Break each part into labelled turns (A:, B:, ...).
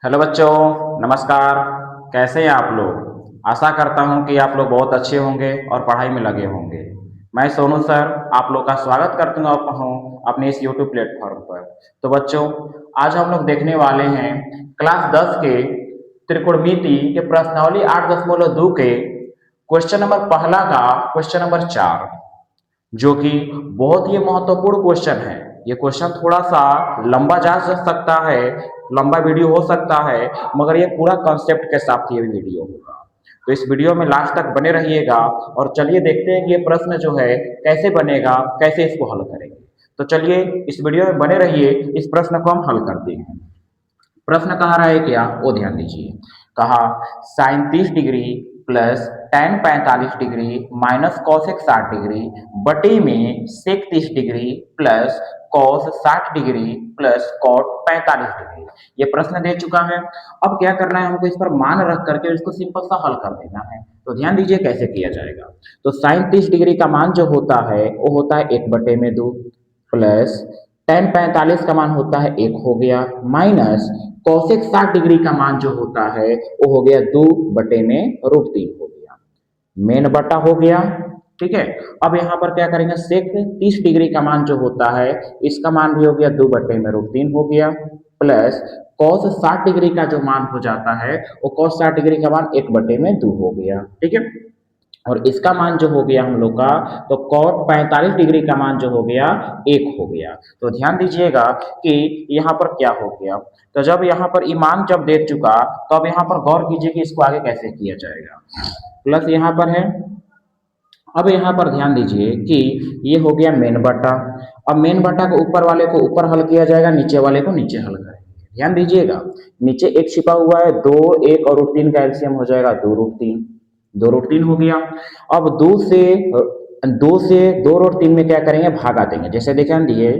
A: Hello बच्चों, नमस्कार। कैसे हैं आप लोग? आशा करता हूं कि आप लोग बहुत अच्छे होंगे और पढ़ाई में लगे होंगे। मैं सोनू सर आप लोग का स्वागत करता हूं अपने इस यूट्यूब प्लेटफॉर्म पर। तो बच्चों, आज हम लोग देखने वाले हैं क्लास 10 के त्रिकोणमिति के प्रश्नावली 8.2 के क्वेश्चन नंबर पहला का क्वेश्चन नंबर 4, जो कि बहुत ही महत्वपूर्ण क्वेश्चन है। ये क्वेश्चन थोड़ा सा लंबा जा सकता है, लंबा वीडियो हो सकता है, मगर ये पूरा कॉन्सेप्ट के साथ ये वीडियो होगा। तो इस वीडियो में लास्ट तक बने रहिएगा और चलिए देखते हैं कि ये प्रश्न जो है कैसे बनेगा, कैसे इसको हल करेंगे। तो चलिए इस वीडियो में बने रहिए, इस प्रश्न को हम हल करते हैं। प्रश्न कहा रहा है क्या, वो ध्यान दीजिए। कहा sine 30 degree plus tan 45 degree minus cosec 60 degree बटे में sec 30 degree plus cos 60 degree plus cot 45 degree. ये प्रश्न दे चुका है। अब क्या करना है, हमको इस पर मान रख करके इसको सिंपल सा हल कर देना है। तो ध्यान दीजिए कैसे किया जाएगा। तो साइन 30 डिग्री का मान जो होता है वो होता है 1/2 प्लस टेन 45 का मान होता है 1 हो गया, माइनस कौशिक 60 डिग्री का मान जो होता है वो हो गया 2/√3 हो गया, मेन बटा हो गया। ठीक है। अब यहाँ पर क्या करेंगे, सेक 30 डिग्री का मान जो होता है इसका मान भी हो गया 2/√3 हो गया, प्लस कॉस 60 डिग्री का जो मान हो जाता है वो कॉस 60 डिग्री का मान 1/2 हो गया। ठीक है। और इसका मान जो हो गया हम लोग का, तो कॉट 45 डिग्री का मान जो हो गया 1 हो गया। तो ध्यान दीजिएगा कि यहाँ पर क्या हो गया। तो जब यहाँ पर ईमान जब दे चुका, तो अब यहाँ पर गौर कीजिए कि इसको आगे कैसे किया जाएगा। प्लस यहाँ पर है। अब यहाँ पर ध्यान दीजिए कि ये हो गया मेन बटा। अब मेन बटा को ऊपर वाले को ऊपर हल किया जाएगा, नीचे वाले को नीचे हल करेंगे। ध्यान दीजिएगा, नीचे एक छिपा हुआ है, 2 1 और √3 का एलसीएम हो जाएगा 2√3, 2√3 हो गया। अब 2 से 2 रूट 3 में क्या करेंगे, भागा देंगे। जैसे देखें दिए,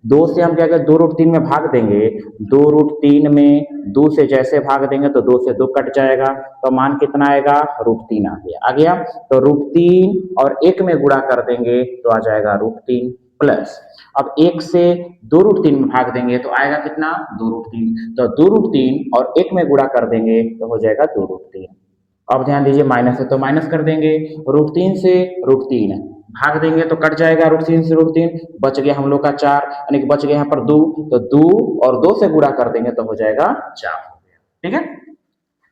A: 2 से हम क्या करें 2√3 में भाग देंगे। 2√3 में 2 से जैसे भाग देंगे तो 2 से 2 कट जाएगा, तो मान कितना आएगा, √3 आ गया। तो √3 और 1 में गुणा कर देंगे तो आ जाएगा √3, प्लस अब 1 से 2√3 में भाग देंगे तो आएगा कितना, 2√3। तो 2√3 और 1 में गुणा कर देंगे तो हो जाएगा 2√3। अब ध्यान दीजिए, माइनस है तो माइनस कर देंगे, √3 से √3 भाग देंगे तो कट जाएगा, √3 से √3 बच गया हम लोग का 4, यानी कि बच गया यहाँ पर 2। तो 2 और 2 से गुणा कर देंगे तो हो जाएगा 4 हो गया। ठीक है।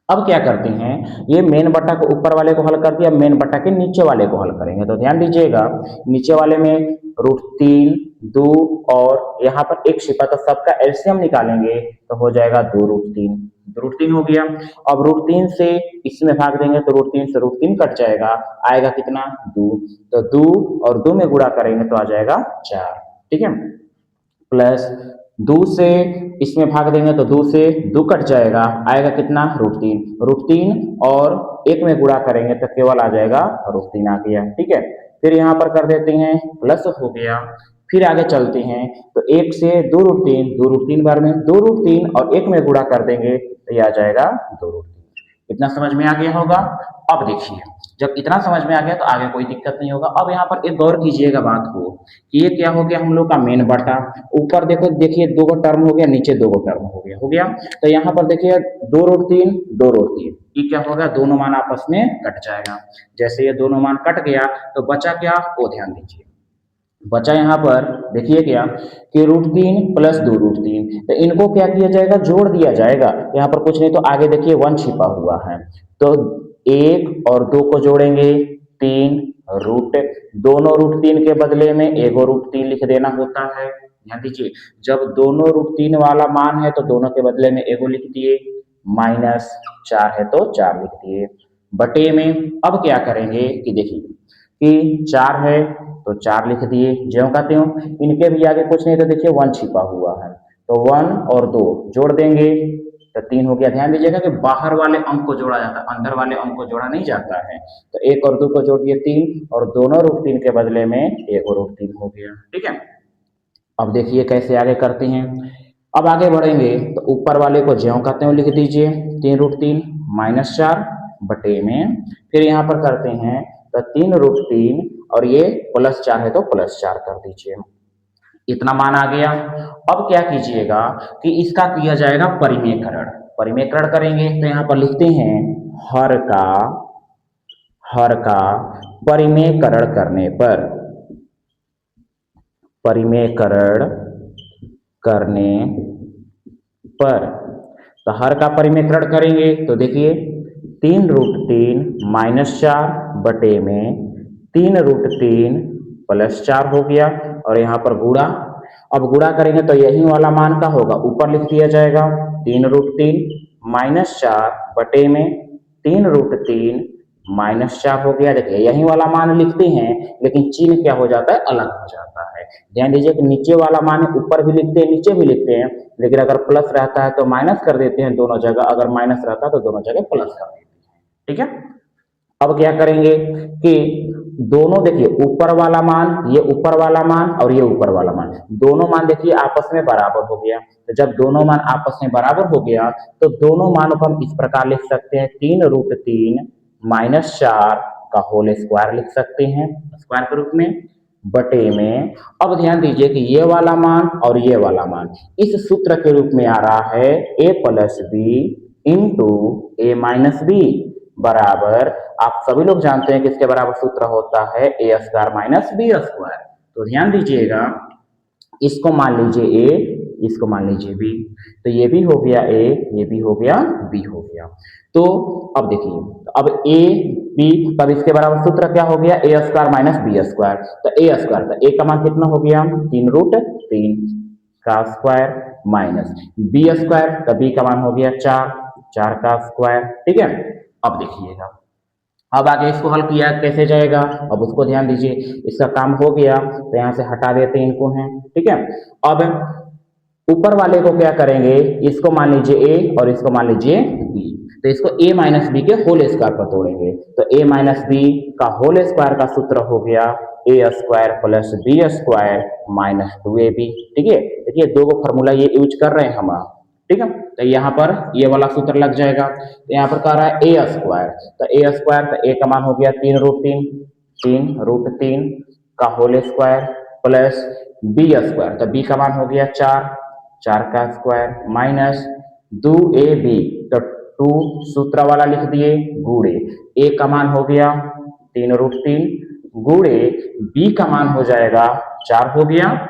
A: अब क्या करते हैं, ये मेन बटा को ऊपर वाले को हल कर दिया, मेन बटा के नीचे वाले को हल करेंगे। तो ध्यान दीजिएगा, नीचे वाले में √3 2 और यहाँ पर एक छिपा, तो सबका एलसीएम निकालेंगे तो हो जाएगा 2√3, 2√3 हो गया। अब √3 से इसमें भाग देंगे तो √3 से √3 कट जाएगा, आएगा कितना, 2। तो 2 और 2 में गुणा करेंगे तो आ जाएगा 4। ठीक है। प्लस 2 से इसमें भाग देंगे तो 2 से 2 कट जाएगा, आएगा कितना, √3, √3 और 1 में गुणा करेंगे तो केवल आ जाएगा √3 आ गया। ठीक है। फिर यहाँ पर कर देते हैं, प्लस हो गया। फिर आगे चलते हैं, तो 1 से 2√3, 2√3 बार में 2√3 और 1 में गुणा कर देंगे तो ये आ जाएगा 2√3। इतना समझ में आ गया होगा। अब देखिए, जब इतना समझ में आ गया तो आगे कोई दिक्कत नहीं होगा। अब यहाँ पर एक गौर कीजिएगा बात को कि ये क्या हो गया हम लोग का मेन बटा। ऊपर देखो, देखिए 2 टर्म हो गया, नीचे 2 टर्म हो गया। तो यहाँ पर देखिए 2√3 2√3, ये क्या होगा, दोनों मान आपस में कट जाएगा। जैसे ये दोनों मान कट गया तो बचा क्या, वो ध्यान दीजिए। बचा यहाँ पर देखिए क्या कि √3 प्लस 2√3, तो इनको क्या किया जाएगा, जोड़ दिया जाएगा। यहाँ पर कुछ नहीं तो आगे देखिए 1 छिपा हुआ है, तो 1 और 2 को जोड़ेंगे 3 रूट, दोनों √3 के बदले में एगो √3 लिख देना होता है। ध्यान दीजिए, जब दोनों √3 वाला मान है तो दोनों के बदले में एगो लिख दिए, माइनस 4 है तो 4 लिख दिए, बटे में। अब क्या करेंगे कि देखिए कि 4 है तो 4 लिख दिए, ज्यों का त्यों। इनके भी आगे कुछ नहीं तो देखिए 1 छिपा हुआ है, तो 1 और 2 जोड़ देंगे तो 3 हो गया। ध्यान दीजिएगा कि बाहर वाले अंक को जोड़ा जाता है, अंदर वाले अंक को जोड़ा नहीं जाता है। तो 1 और 2 को जोड़ दिए 3, और दोनों √3 के बदले में एक √3 हो गया। ठीक है। अब देखिए कैसे आगे करते हैं। अब आगे बढ़ेंगे तो ऊपर वाले को ज्यों का त्यों लिख दीजिए, 3√3 माइनस 4 बटे में। फिर यहाँ पर करते हैं तो 3√3 और ये प्लस 4 है तो प्लस 4 कर दीजिए, इतना मान आ गया। अब क्या कीजिएगा कि इसका किया जाएगा परिमेयकरण। परिमेयकरण करेंगे तो यहाँ पर लिखते हैं हर का परिमेयकरण करने पर, परिमेयकरण करने पर, तो हर का परिमेयकरण करेंगे तो देखिए 3√3 -4 बटे में 3√3 +4 हो गया और यहाँ पर गुणा। अब गुणा करेंगे तो यही वाला मान का होगा, ऊपर लिख दिया जाएगा 3√3 -4 बटे में 3√3 -4 हो गया। देखिए यही वाला मान लिखते हैं लेकिन चिन्ह क्या हो जाता है, अलग हो जाता है। ध्यान दीजिए कि नीचे वाला मान ऊपर भी लिखते हैं नीचे भी लिखते हैं, लेकिन अगर प्लस रहता है तो माइनस कर देते हैं दोनों जगह, अगर माइनस रहता है तो दोनों जगह प्लस कर देते हैं। ठीक है, अब क्या करेंगे कि दोनों देखिए ऊपर वाला मान, ये ऊपर वाला मान और ये ऊपर वाला मान, दोनों मान देखिए आपस में बराबर हो गया। तो जब दोनों मान आपस में बराबर हो गया तो दोनों मानों को हम इस प्रकार लिख सकते हैं 3√3 -4 का होल स्क्वायर लिख सकते हैं स्क्वायर के रूप में, बटे में। अब ध्यान दीजिए कि ये वाला मान और ये वाला मान इस सूत्र के रूप में आ रहा है a + b into a - b बराबर, आप सभी लोग जानते हैं कि इसके बराबर सूत्र होता है a² - b²। तो ध्यान दीजिएगा, इसको मान लीजिए a, इसको मान लीजिए b, तो ये भी हो गया a, ये भी हो गया b हो गया। तो अब देखिए, अब a b, तब इसके बराबर सूत्र क्या हो गया, a² - b²। तो a², तो a का मान कितना हो गया 3√3 का स्क्वायर माइनस b², तो b का मान हो गया 4 का स्क्वायर। ठीक है, अब देखिएगा, अब आगे इसको हल किया कैसे जाएगा, अब उसको ध्यान दीजिए। इसका काम हो गया तो यहाँ से हटा देते हैं इनको हैं। ठीक है, अब ऊपर वाले को क्या करेंगे, इसको मान लीजिए a और इसको मान लीजिए b, तो इसको a - b के होल स्क्वायर पर तोड़ेंगे। तो a - b का होल स्क्वायर का सूत्र हो गया a² + b² - 2ab। ठीक है, देखिए दो को फॉर्मूला ये यूज कर रहे हैं हम। ठीक है, तो यहाँ पर ये वाला सूत्र लग जाएगा। तो यहाँ पर कह रहा है a², तो a², तो a का मान हो गया 3√3 का होल स्क्वायर प्लस b², तो b का मान हो गया 4 का स्क्वायर माइनस 2ab, तो 2 सूत्र वाला लिख दिए गुणे a का मान हो गया 3√3 गुणे b का मान हो जाएगा 4 हो गया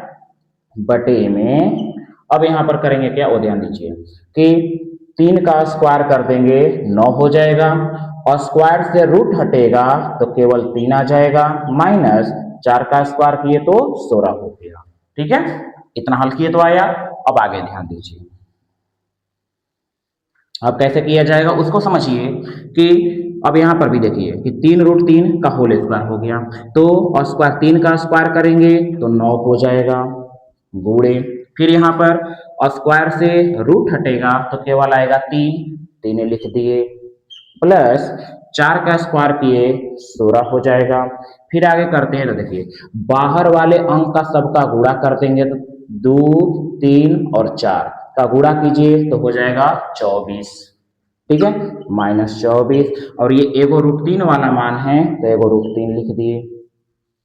A: बटे में। अब यहाँ पर करेंगे क्या, वो ध्यान दीजिए कि 3 का स्क्वायर कर देंगे 9 हो जाएगा और स्क्वायर से रूट हटेगा तो केवल 3 आ जाएगा, माइनस 4 का स्क्वायर किए तो 16 हो गया। ठीक है, इतना हल किए तो आया। अब आगे ध्यान दीजिए, अब कैसे किया जाएगा उसको समझिए कि अब यहाँ पर भी देखिए कि 3√3 का होल स्क्वायर हो गया, तो और स्क्वायर 3 का स्क्वायर करेंगे तो 9 हो जाएगा गुणे, फिर यहाँ पर स्क्वायर से रूट हटेगा तो केवल आएगा 3 लिख दिए, प्लस 4 का स्क्वायर किए 16 हो जाएगा। फिर आगे करते हैं तो देखिए बाहर वाले अंक का सबका गुणा कर देंगे तो 2 3 और 4 का गुणा कीजिए तो हो जाएगा 24। ठीक है, -24, और ये √3 वाला मान है तो √3 लिख दिए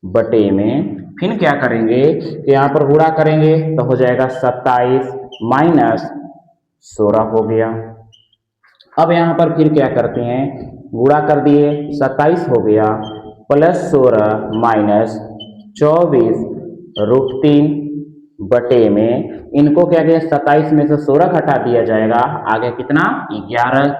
A: बटे में। फिर क्या करेंगे कि यहाँ पर गुणा करेंगे तो हो जाएगा 27 माइनस 16 हो गया। अब यहाँ पर फिर क्या करते हैं, गुणा कर दिए 27 हो गया प्लस 16 माइनस 24√3 बटे में। इनको क्या किया 27 में से 16 घटा दिया जाएगा, आगे कितना 11।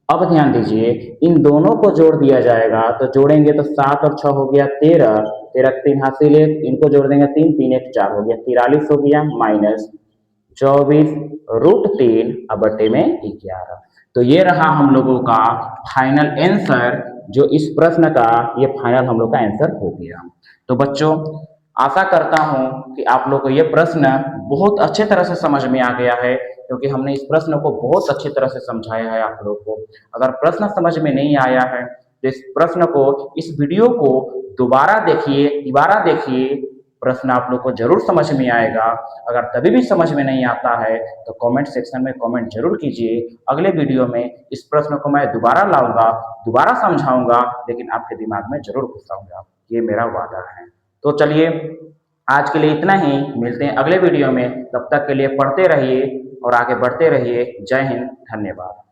A: अब ध्यान दीजिए इन दोनों को जोड़ दिया जाएगा तो जोड़ेंगे तो 7 और 6 हो गया 13, 13 3 हासिल 1, इनको जोड़ देंगे 3 3 1 4 हो गया 43 हो गया माइनस 24√3 अब बटे में 11। तो ये रहा हम लोगों का फाइनल आंसर, जो इस प्रश्न का ये फाइनल हम लोग का आंसर हो गया। तो बच्चों आशा करता हूं कि आप लोग को ये प्रश्न बहुत अच्छे तरह से समझ में आ गया है, क्योंकि हमने इस प्रश्न को बहुत अच्छी तरह से समझाया है आप लोग को। अगर प्रश्न समझ में नहीं आया है तो इस प्रश्न को, इस वीडियो को दोबारा देखिए, प्रश्न आप लोग को जरूर समझ में आएगा। अगर तभी भी समझ में नहीं आता है तो कमेंट सेक्शन में कमेंट जरूर कीजिए। अगले वीडियो में इस प्रश्न को मैं दोबारा लाऊंगा, दोबारा समझाऊंगा, लेकिन आपके दिमाग में जरूर घुसाऊंगा, ये मेरा वादा है। तो चलिए आज के लिए इतना ही, मिलते हैं अगले वीडियो में, तब तक के लिए पढ़ते रहिए और आगे बढ़ते रहिए। जय हिंद, धन्यवाद।